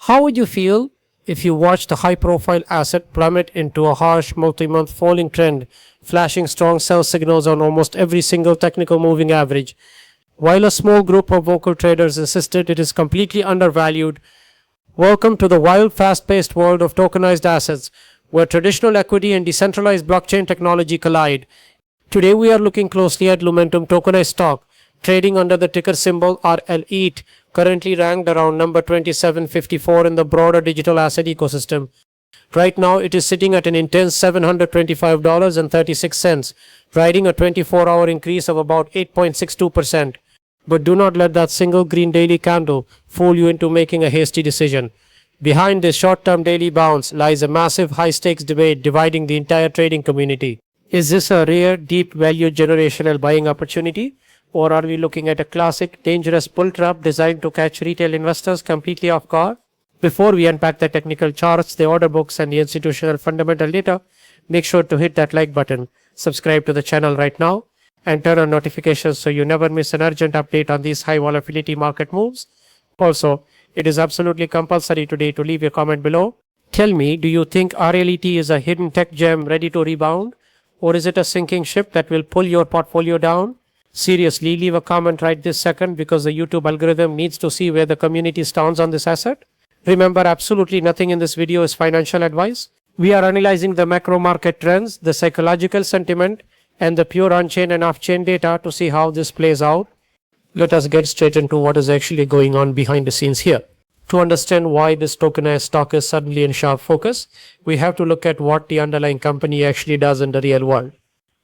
How would you feel if you watched a high-profile asset plummet into a harsh multi-month falling trend, flashing strong sell signals on almost every single technical moving average, while a small group of vocal traders insisted it is completely undervalued? Welcome to the wild, fast-paced world of tokenized assets, where traditional equity and decentralized blockchain technology collide. Today we are looking closely at Lumentum Tokenized Stock, trading under the ticker symbol RLITE, currently ranked around number 2754 in the broader digital asset ecosystem. Right now it is sitting at an intense $725.36, riding a 24-hour increase of about 8.62%. But do not let that single green daily candle fool you into making a hasty decision. Behind this short-term daily bounce lies a massive high-stakes debate dividing the entire trading community. Is this a rare, deep value generational buying opportunity? Or are we looking at a classic, dangerous bull trap designed to catch retail investors completely off guard? Before we unpack the technical charts, the order books, and the institutional fundamental data, make sure to hit that like button, subscribe to the channel right now, and turn on notifications so you never miss an urgent update on these high volatility market moves. Also, it is absolutely compulsory today to leave a comment below. Tell me, do you think RLITE is a hidden tech gem ready to rebound? Or is it a sinking ship that will pull your portfolio down? Seriously, leave a comment right this second, because the YouTube algorithm needs to see where the community stands on this asset. Remember, absolutely nothing in this video is financial advice. We are analyzing the macro market trends, the psychological sentiment, and the pure on-chain and off-chain data to see how this plays out. Let us get straight into what is actually going on behind the scenes here. To understand why this tokenized stock is suddenly in sharp focus, we have to look at what the underlying company actually does in the real world.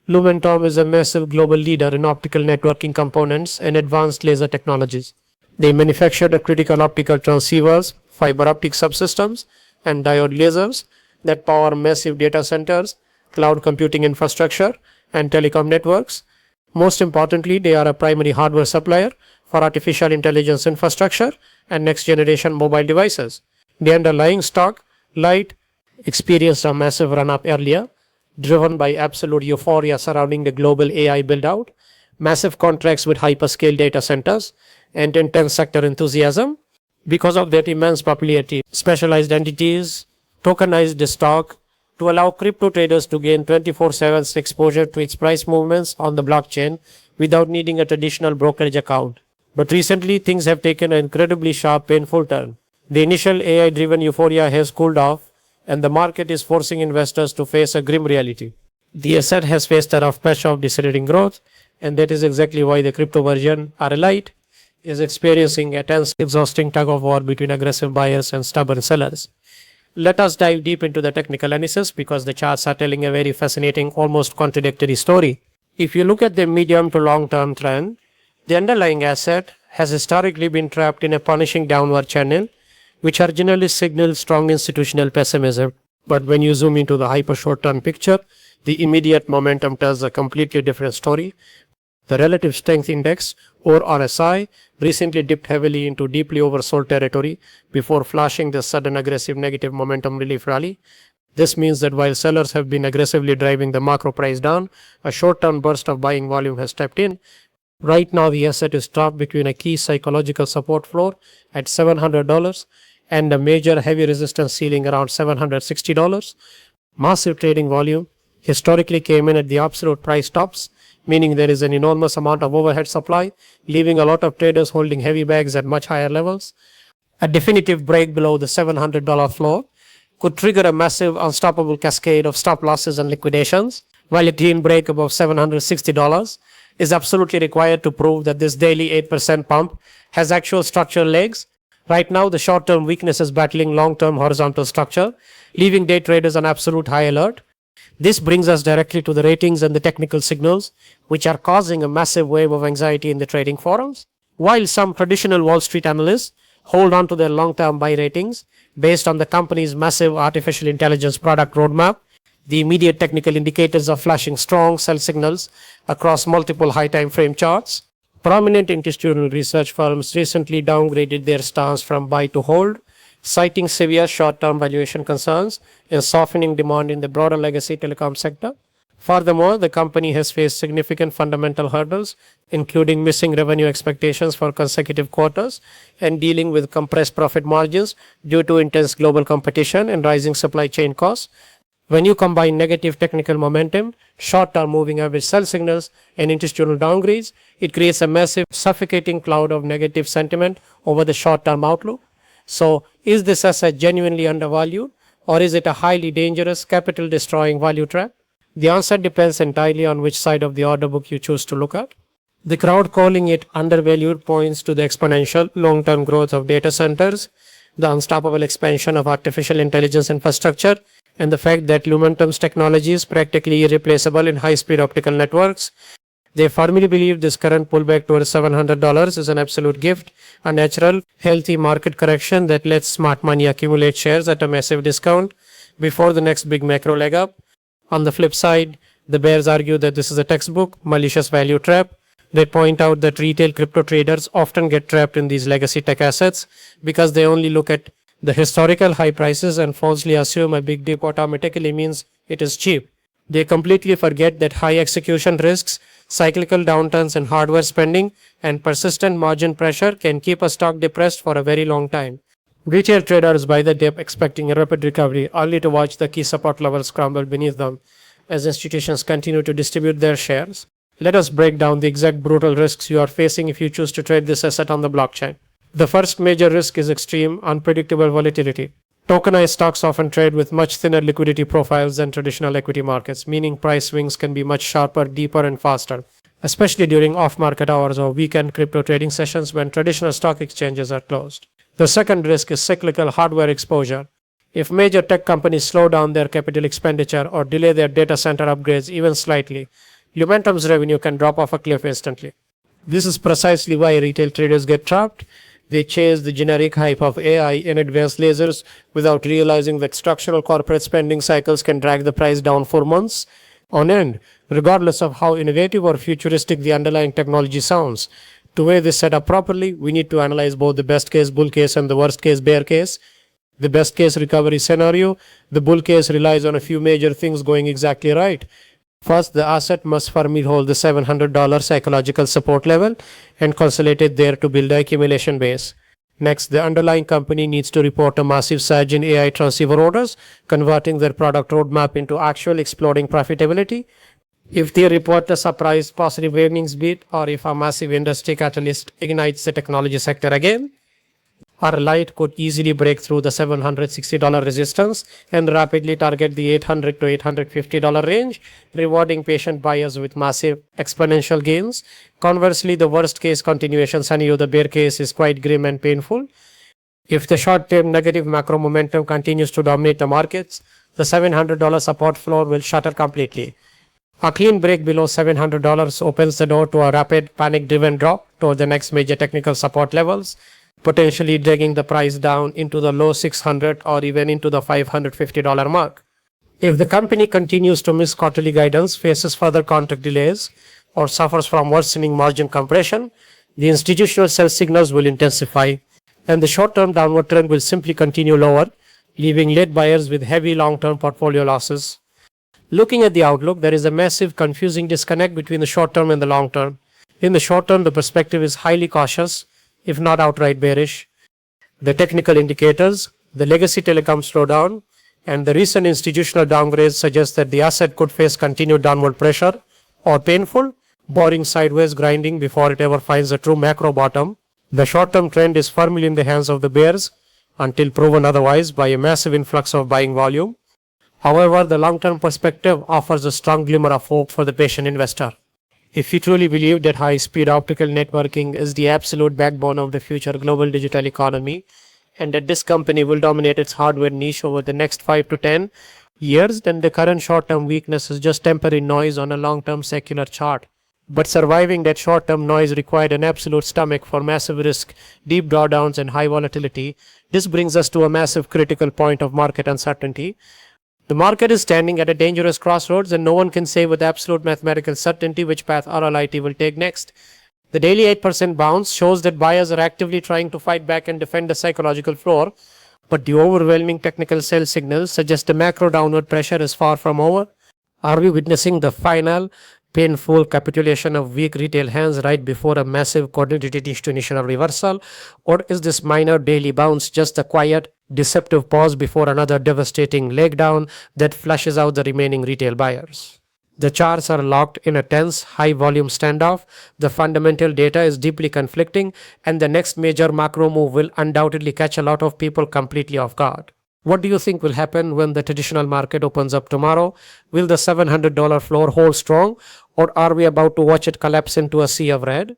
Lumentum is a massive global leader in optical networking components and advanced laser technologies. They manufacture the critical optical transceivers, fiber optic subsystems, and diode lasers that power massive data centers, cloud computing infrastructure, and telecom networks. Most importantly, they are a primary hardware supplier for artificial intelligence infrastructure and next-generation mobile devices. The underlying stock, RLITE, experienced a massive run-up earlier, driven by absolute euphoria surrounding the global AI build-out, massive contracts with hyperscale data centers, and intense sector enthusiasm. Because of their immense popularity, specialized entities tokenized the stock to allow crypto traders to gain 24/7 exposure to its price movements on the blockchain without needing a traditional brokerage account. But recently, things have taken an incredibly sharp, painful turn. The initial AI-driven euphoria has cooled off, and the market is forcing investors to face a grim reality. The asset has faced a rough patch of decelerating growth, and that is exactly why the crypto version, RLITE, is experiencing a tense, exhausting tug-of-war between aggressive buyers and stubborn sellers. Let us dive deep into the technical analysis, because the charts are telling a very fascinating, almost contradictory story. If you look at the medium to long-term trend, the underlying asset has historically been trapped in a punishing downward channel, which originally signaled strong institutional pessimism. But when you zoom into the hyper short-term picture, the immediate momentum tells a completely different story. The Relative Strength Index, or RSI, recently dipped heavily into deeply oversold territory before flashing the sudden aggressive negative momentum relief rally. This means that while sellers have been aggressively driving the macro price down, a short-term burst of buying volume has stepped in. Right now, the asset is trapped between a key psychological support floor at $700 and a major heavy resistance ceiling around $760. Massive trading volume historically came in at the absolute price tops, meaning there is an enormous amount of overhead supply, leaving a lot of traders holding heavy bags at much higher levels. A definitive break below the $700 floor could trigger a massive, unstoppable cascade of stop losses and liquidations, while a clean break above $760 is absolutely required to prove that this daily 8% pump has actual structural legs. Right now, the short-term weakness is battling long-term horizontal structure, leaving day traders on absolute high alert. This brings us directly to the ratings and the technical signals, which are causing a massive wave of anxiety in the trading forums. While some traditional Wall Street analysts hold on to their long-term buy ratings based on the company's massive artificial intelligence product roadmap, the immediate technical indicators are flashing strong sell signals across multiple high time frame charts. Prominent institutional research firms recently downgraded their stance from buy to hold, citing severe short-term valuation concerns and softening demand in the broader legacy telecom sector. Furthermore, the company has faced significant fundamental hurdles, including missing revenue expectations for consecutive quarters and dealing with compressed profit margins due to intense global competition and rising supply chain costs. When you combine negative technical momentum, short-term moving average sell signals, and institutional downgrades, it creates a massive, suffocating cloud of negative sentiment over the short-term outlook. So, is this asset genuinely undervalued, or is it a highly dangerous, capital-destroying value trap? The answer depends entirely on which side of the order book you choose to look at. The crowd calling it undervalued points to the exponential long-term growth of data centers, the unstoppable expansion of artificial intelligence infrastructure, and the fact that Lumentum's technology is practically irreplaceable in high-speed optical networks. They firmly believe this current pullback towards $700 is an absolute gift, a natural, healthy market correction that lets smart money accumulate shares at a massive discount before the next big macro leg up. On the flip side, the bears argue that this is a textbook, malicious value trap. They point out that retail crypto traders often get trapped in these legacy tech assets because they only look at the historical high prices and falsely assume a big dip automatically means it is cheap. They completely forget that high execution risks, cyclical downturns in hardware spending, and persistent margin pressure can keep a stock depressed for a very long time. Retail traders buy the dip expecting a rapid recovery, only to watch the key support levels crumble beneath them as institutions continue to distribute their shares. Let us break down the exact brutal risks you are facing if you choose to trade this asset on the blockchain. The first major risk is extreme, unpredictable volatility. Tokenized stocks often trade with much thinner liquidity profiles than traditional equity markets, meaning price swings can be much sharper, deeper, and faster, especially during off-market hours or weekend crypto trading sessions when traditional stock exchanges are closed. The second risk is cyclical hardware exposure. If major tech companies slow down their capital expenditure or delay their data center upgrades even slightly, Lumentum's revenue can drop off a cliff instantly. This is precisely why retail traders get trapped. They chase the generic hype of AI and advanced lasers without realizing that structural corporate spending cycles can drag the price down for months on end, regardless of how innovative or futuristic the underlying technology sounds. To weigh this setup properly, we need to analyze both the best case bull case and the worst case bear case. The best case recovery scenario, the bull case relies on a few major things going exactly right. First, the asset must firmly hold the $700 psychological support level and consolidate there to build an accumulation base. Next, the underlying company needs to report a massive surge in AI transceiver orders, converting their product roadmap into actual exploding profitability. If they report a surprise positive earnings beat, or if a massive industry catalyst ignites the technology sector again, RLITE could easily break through the $760 resistance and rapidly target the $800 to $850 range, rewarding patient buyers with massive exponential gains. Conversely, the worst case continuation scenario, the bear case, is quite grim and painful. If the short-term negative macro momentum continues to dominate the markets, the $700 support floor will shatter completely. A clean break below $700 opens the door to a rapid, panic-driven drop toward the next major technical support levels, potentially dragging the price down into the low $600 or even into the $550 mark. If the company continues to miss quarterly guidance, faces further contract delays, or suffers from worsening margin compression, the institutional sell signals will intensify, and the short-term downward trend will simply continue lower, leaving late buyers with heavy long-term portfolio losses. Looking at the outlook, there is a massive, confusing disconnect between the short-term and the long-term. In the short term, the perspective is highly cautious, if not outright bearish. The technical indicators, the legacy telecom slowdown, and the recent institutional downgrades suggest that the asset could face continued downward pressure or painful, boring sideways grinding before it ever finds a true macro bottom. The short-term trend is firmly in the hands of the bears until proven otherwise by a massive influx of buying volume. However, the long-term perspective offers a strong glimmer of hope for the patient investor. If you truly believe that high-speed optical networking is the absolute backbone of the future global digital economy, and that this company will dominate its hardware niche over the next 5 to 10 years, then the current short-term weakness is just temporary noise on a long-term secular chart. But surviving that short-term noise required an absolute stomach for massive risk, deep drawdowns, and high volatility. This brings us to a massive critical point of market uncertainty. The market is standing at a dangerous crossroads, and no one can say with absolute mathematical certainty which path RLITE will take next. The daily 8% bounce shows that buyers are actively trying to fight back and defend the psychological floor, but the overwhelming technical sell signals suggest the macro downward pressure is far from over. Are we witnessing the final painful capitulation of weak retail hands right before a massive coordinated institutional reversal? Or is this minor daily bounce just a quiet, deceptive pause before another devastating leg down that flushes out the remaining retail buyers? The charts are locked in a tense, high volume standoff. The fundamental data is deeply conflicting, and the next major macro move will undoubtedly catch a lot of people completely off guard. What do you think will happen when the traditional market opens up tomorrow? Will the $700 floor hold strong, or are we about to watch it collapse into a sea of red?